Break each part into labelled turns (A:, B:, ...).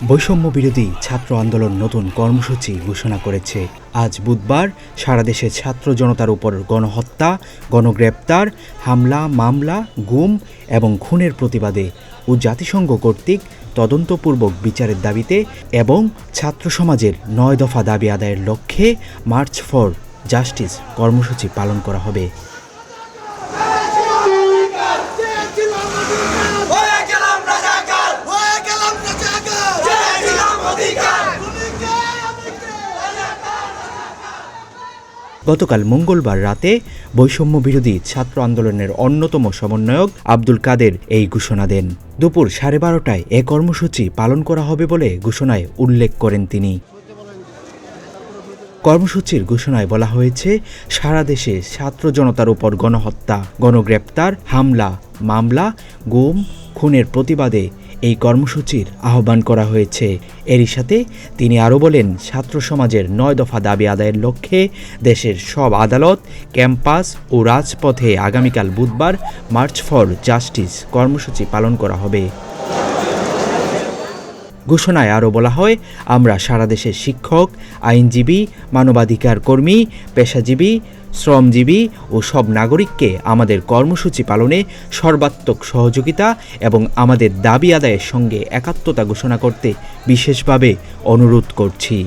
A: বৈষম্য বিরোধী ছাত্র আন্দোলন নতুন কর্মসূচি ঘোষণা করেছে। আজ বুধবার সারা দেশে ছাত্র জনতার উপর গণহত্যা, গণগ্রেপ্তার, হামলা, মামলা, গুম এবং খুনের প্রতিবাদে ও জাতিসংঘ কর্তৃক তদন্তপূর্বক বিচারের দাবিতে এবং ছাত্র সমাজের ৯ দফা দাবি আদায়ের লক্ষ্যে মার্চ ফর জাস্টিস কর্মসূচি পালন করা হবে। গতকাল মঙ্গলবার রাতে বৈষম্য বিরোধী ছাত্র আন্দোলনের অন্যতম সমন্বয়ক আব্দুল কাদের এই ঘোষণা দেন। দুপুর 12:30টায় এ কর্মসূচি পালন করা হবে বলে ঘোষণায় উল্লেখ করেন তিনি। কর্মসূচির ঘোষণায় বলা হয়েছে, সারা দেশে ছাত্র জনতার উপর গণহত্যা, গণগ্রেপ্তার, হামলা, মামলা, গুম, খুনের প্রতিবাদে এই কর্মসূচির আহ্বান করা হয়েছে। এরই সাথে তিনি আরও বলেন, ছাত্র সমাজের ৯ দফা দাবি আদায়ের লক্ষ্যে দেশের সব আদালত, ক্যাম্পাস ও রাজপথে আগামীকাল বুধবার মার্চ ফর জাস্টিস কর্মসূচি পালন করা হবে। ঘোষণায় আরও বলা হয়, আমরা সারা দেশের শিক্ষক, আইনজীবী, মানবাধিকার কর্মী, পেশাজীবী, শ্রমজীবী ও সব নাগরিককে আমাদের কর্মসূচি পালনে সর্বাত্মক সহযোগিতা এবং আমাদের দাবি আদায়ের সঙ্গে একাত্মতা ঘোষণা করতে বিশেষভাবে অনুরোধ করছি।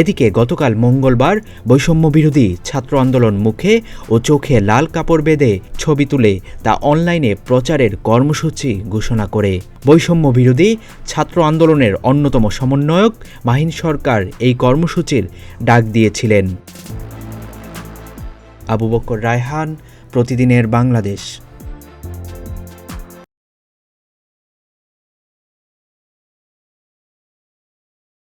A: এদিকে গতকাল মঙ্গলবার বৈষম্য বিরোধী ছাত্র আন্দোলন মুখে ও চোখে লাল কাপড় বেঁধে ছবি তুলে তা অনলাইনে প্রচারের কর্মসূচি ঘোষণা করে বৈষম্য বিরোধী ছাত্র আন্দোলনের অন্যতম সমন্বয়ক মাহিন সরকার এই কর্মসূচির ডাক দিয়েছিলেন। আবু বকর রায়হান, প্রতিদিনের বাংলাদেশ।